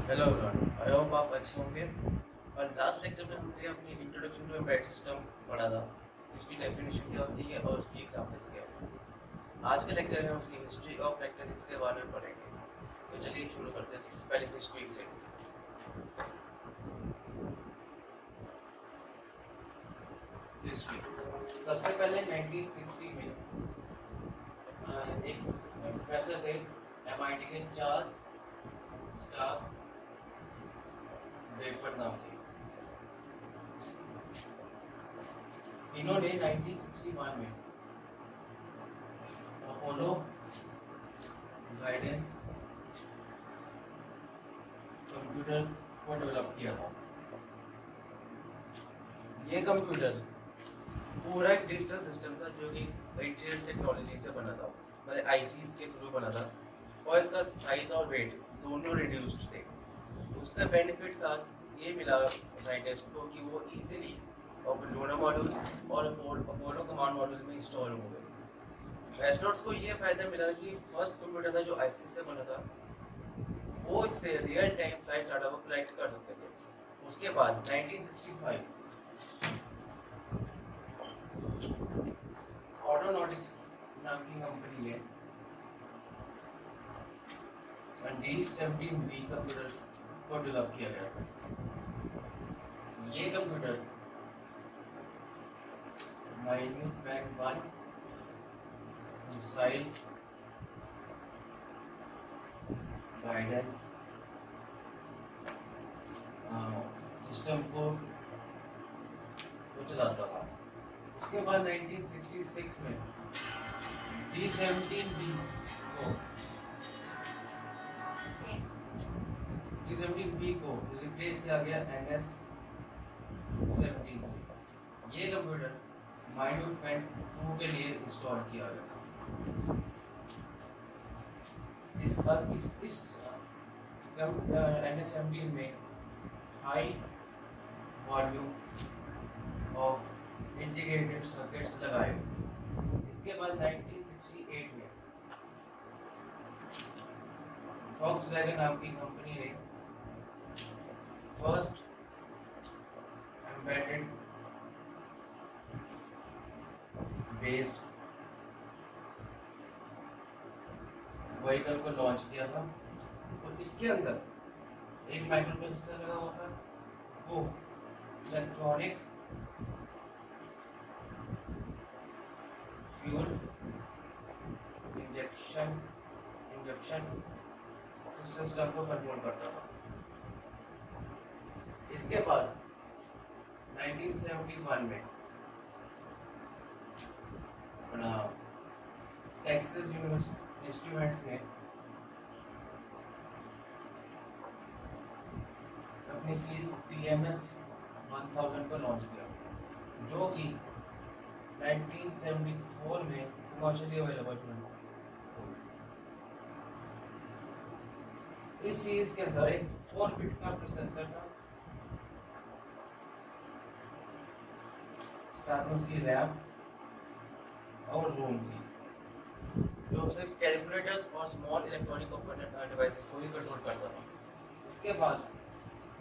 Hello everyone, I hope आप अच्छे होंगे। और लास्ट लेक्चर में हमने अपनी इंट्रोडक्शन टू एम्बेडेड सिस्टम पढ़ा था, उसकी डेफिनेशन क्या होती है और उसकी एग्जाम्पल्स क्या होती है। आज के लेक्चर में हम उसकी हिस्ट्री और प्रैक्टिस के बारे में पढ़ेंगे। तो चलिए शुरू करते हैं सबसे पहले हिस्ट्री से। हिस्ट्री सबसे पहले 1960 में एक प्रोफेसर थे एमआईटी के, चार्ल्स स्टार ब्रेडफोर्ड नाम थे। इन्होंने 1961 में अपोलो गाइडेंस कंप्यूटर को डेवलप किया था। ये कंप्यूटर पूरा एक डिजिटल सिस्टम था जो कि इंटरनेट टेक्नोलॉजी से बना था, मतलब आईसीस के थ्रू बना था, और इसका साइज और वेट दोनों रिड्यूस्ड थे। उसका बेनिफिट था, ये मिला साइंटिस्ट को कि वो इजीली लूना मॉड्यूल और अपोलो कमांड मॉड्यूल में इंस्टॉल हो गए। एस्ट्रोनॉट्स को ये फायदा मिला कि फर्स्ट कंप्यूटर था जो आईसी से बना था, वो इससे रियल टाइम फ्लाइट डाटा को कलेक्ट कर सकते थे। उसके बाद 1965 ऑटोनॉटिक्स नाम की कंपनी ने D17B कंप्यूटर को डेवलप किया गया था। ये computer minute bank 1 missile guidance system को चलाता था। उसके बाद 1966 में D17B को D17B को रिप्लेस किया गया NS17 से। ये कंप्यूटर माइन्यूट बैंक 2 के लिए इंस्टॉल किया गया। इस NS17 में high volume of integrated circuits लगाए। इसके बाद 1968 में फॉक्सवैगन नाम की कंपनी ने फर्स्ट एम्बेडेड बेस्ड व्हीकल को लॉन्च किया था, और इसके अंदर एक माइक्रो प्रोसेसर लगा हुआ था, वो इलेक्ट्रॉनिक फ्यूल इंजेक्शन सिस्टम को कंट्रोल करता था। इसके बाद 1971 में टेक्सास इंस्ट्रूमेंट्स ने अपनी सीरीज TMS 1000 को लॉन्च किया, जो कि 1974 में कमर्शियली अवेलेबल हुआ। इस सीरीज के अंदर एक 4 बिट का प्रोसेसर था, साथ में उसकी रैम और रोम थी, जो सिर्फ कैलकुलेटर्स और स्मॉल इलेक्ट्रॉनिक कंपोनेंट डिवाइसेस को ही कंट्रोल करता था। इसके बाद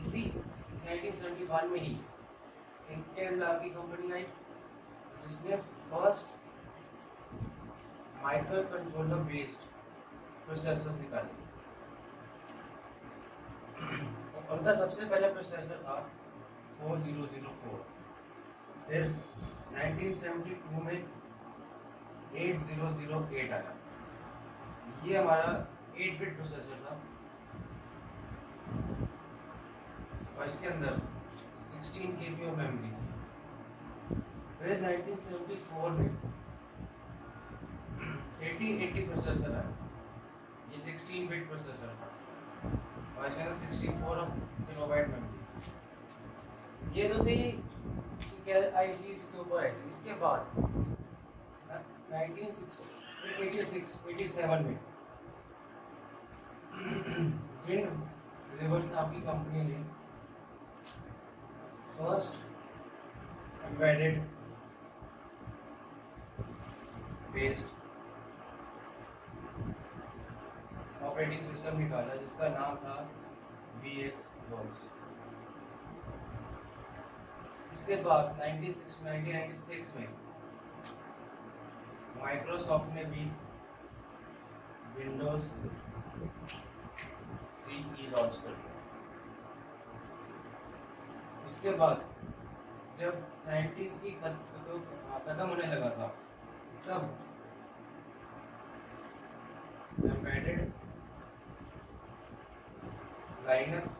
इसी 1971 में ही इंटेल नाम की कंपनी आई, जिसने first micro controller based processors निकाले। उनका सबसे पहला प्रोसेसर था 4004, फिर 1972 में 8008 आया। ये हमारा 8 बिट प्रोसेसर था, और इसके अंदर 16 KB ऑफ मेमोरी थी। फिर 1974 में 1880 प्रोसेसर आया, ये 16 बिट प्रोसेसर था, और इसके अंदर 64 किलोबाइट मेमोरी। ये तो थी आईसीस के ऊपर है। इसके बाद 1987 में विंड रिवर्स नाम की कंपनी ने first embedded based operating system निकाला, जिसका नाम था PBX लॉन्च। इसके बाद 1996 में माइक्रोसॉफ्ट ने भी विंडोज CE लॉन्च कर दिया। इसके बाद जब 90s की खत्म होने लगा था तब एम्बेडेड लाइनक्स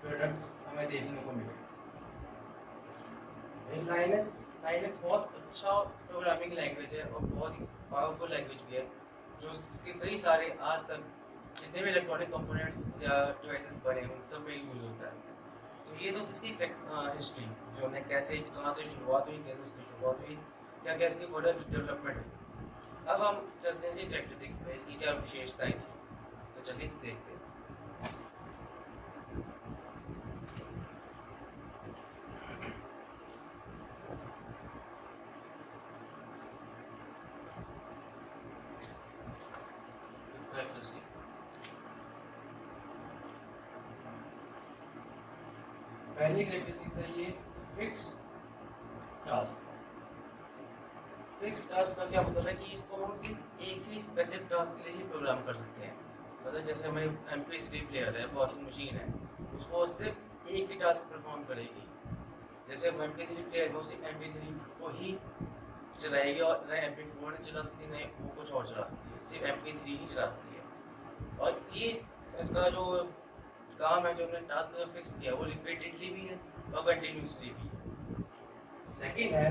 प्रोडक्ट्स हमें देखने को मिले। लाइनक्स बहुत अच्छा प्रोग्रामिंग लैंग्वेज है और बहुत ही पावरफुल लैंग्वेज भी है, जो इसके कई सारे आज तक जितने भी इलेक्ट्रॉनिक कंपोनेंट्स या डिवाइसेस बने हैं उन सब में यूज़ होता है। तो ये तो इसकी हिस्ट्री, जो हमने कैसे कहाँ से शुरुआत हुई, कैसे इसकी शुरुआत हुई, या कैसे इसकी फर्दर डेवलपमेंट हुई। अब हम चलते हैं कि कैरेक्टरिस्टिक्स में इसकी क्या विशेषताएं थी, तो चलिए देखते हैं। पहली कैरेक्टरिस्टिक्स है ये फिक्स्ड टास्क। फिक्स्ड टास्क का क्या मतलब है कि इसको हम सिर्फ एक ही स्पेसिफिक टास्क के लिए ही प्रोग्राम कर सकते हैं। मतलब जैसे हमें MP3 प्लेयर है, वॉशिंग मशीन है, उसको सिर्फ एक ही टास्क परफॉर्म करेगी। जैसे हम MP3 प्लेयर में सिर्फ MP3 को ही चलाएगी और न MP4 नहीं चला सकती, न वो कुछ और चला सकती है, सिर्फ MP3 ही चला सकती है। और ये इसका जो काम है, जो हमने टास्क फिक्स किया, वो रिपीटेडली भी है और कंटिन्यूसली भी है। सेकंड है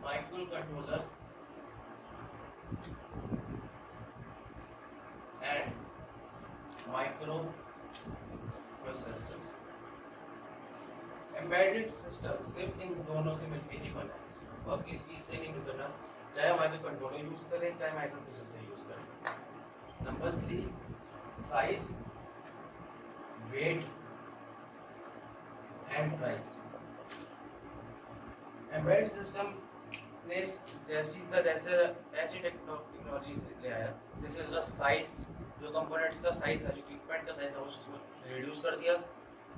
micro controller and micro processors. Embedded system सिर्फ इन दोनों से मिलकर ही बना है और किसी चीज से नहीं निकलना, चाहे माइक्रो कंट्रोलर यूज करें चाहे माइक्रो प्रोसेसर यूज करें। Number 3 size, weight and price. Embedded system ने ऐसी टेक्नोलॉजी ले आया जैसे उसका साइज, जो कंपोनेंट्स का साइज था, जो इक्विपमेंट का साइज था, उसको रिड्यूस कर दिया,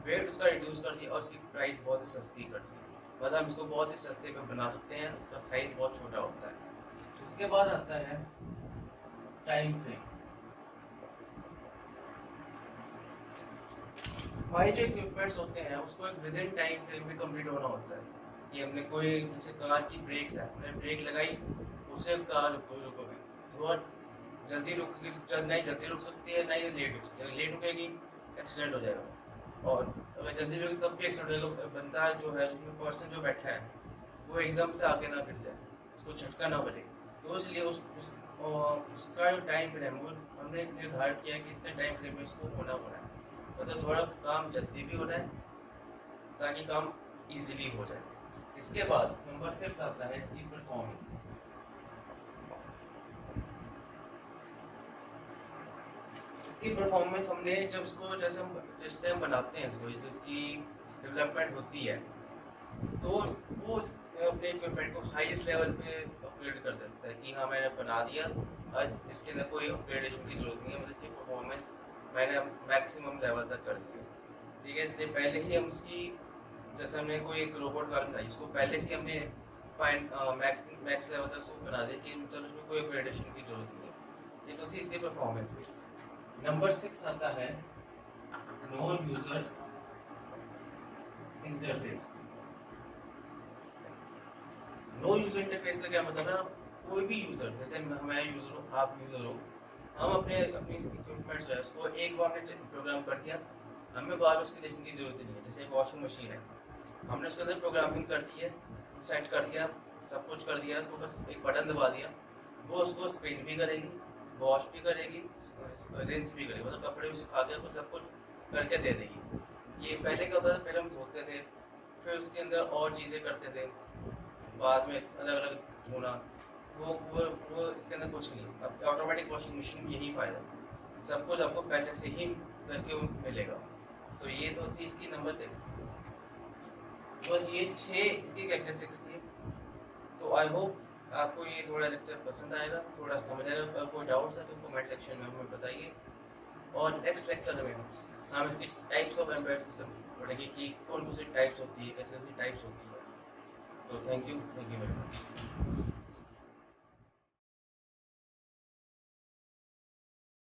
वेट उसका रिड्यूस कर दिया और उसकी प्राइस बहुत ही सस्ती कर दी। मतलब हम इसको बहुत ही सस्ते पे बना सकते हैं, इसका साइज बहुत छोटा होता है। इसके बाद आता है टाइम फ्रेम। हमारे जो इक्विपमेंट्स होते हैं उसको एक विद इन टाइम फ्रेम में कंप्लीट होना होता है। कि हमने कोई जैसे कार की ब्रेक्स है, हमने ब्रेक लगाई, उससे कार रुक गई, थोड़ा जल्दी रुकेगी, नहीं जल्दी रुक सकती है, नहीं लेट रुक सकती है। लेट रुकेगी एक्सीडेंट हो जाएगा, और अगर जल्दी रुकेगी तब भी एक्सीडेंट हो जाएगा। बंदा जो है, जिसमें पर्सन जो बैठा है, वो एकदम से आगे ना गिर जाए, उसको झटका ना बजे। तो इसलिए उसका जो टाइम फ्रेम वो हमने निर्धारित किया कि इतने टाइम फ्रेम में इसको होना है। मतलब थोड़ा काम जल्दी भी हो जाए ताकि काम इजीली हो जाए। इसके बाद नंबर 5 आता है इसकी परफॉर्मेंस। इसकी परफॉर्मेंस हमने जब इसको जैसे हम जिस टाइम बनाते हैं इसको, जिसकी डेवलपमेंट होती है, तो वो अपने इक्विपमेंट को हाईएस्ट लेवल पे अपग्रेड कर देता है कि हाँ मैंने बना दिया, आज इसके अंदर कोई अपग्रेडेशन की जरूरत नहीं है, मतलब इसकी परफॉर्मेंस मैंने मैक्सिमम लेवल तक कर दी है। ठीक है, इसलिए पहले ही हम उसकी, जैसे हमने कोई एक रोबोट कार बनाई, उसको पहले से हमने मैक्स लेवल तक उसको बना दिया कि मतलब उसमें कोई अपग्रेडेशन की जरूरत नहीं है। ये तो थी इसकी परफॉर्मेंस भी। नंबर 6 आता है no user interface. No user interface का क्या मतलब है? कोई भी यूजर, जैसे मैं यूजर हूँ, आप यूजर हो, हम अपनी इक्विपमेंट जो है उसको एक बार हमने प्रोग्राम कर दिया, हमें बार उसकी देखने की जरूरत नहीं है। जैसे वॉशिंग मशीन है, हमने उसके अंदर प्रोग्रामिंग कर दी है, सेट कर दिया, सब कुछ कर दिया, उसको बस एक बटन दबा दिया, वो उसको स्पिन भी करेगी, वॉश भी करेगी, रिंस भी करेगी, मतलब कपड़े भी सुखा के आपको सब कुछ करके दे देगी। ये पहले क्या होता था, पहले हम धोते थे, फिर उसके अंदर और चीज़ें करते थे, बाद में अलग अलग धोना, वो इसके अंदर कुछ नहीं। अब ऑटोमेटिक वॉशिंग मशीन में यही फ़ायदा, सब कुछ आपको पहले से ही करके मिलेगा। तो ये तो थी इसकी नंबर 6। बस ये 6 इसकी कैरेक्टरिस्टिक्स थी। तो आई होप आपको ये थोड़ा लेक्चर पसंद आएगा, थोड़ा समझ आएगा। अगर कोई डाउट्स है तो कमेंट सेक्शन में हमें बताइए। और नेक्स्ट लेक्चर में हम इसकी टाइप्स ऑफ एम्बेडेड सिस्टम पढ़ेंगे कि कौन कौन सी टाइप्स होती है, कैसे कैसी टाइप्स होती है। तो थैंक यू वेरी मच।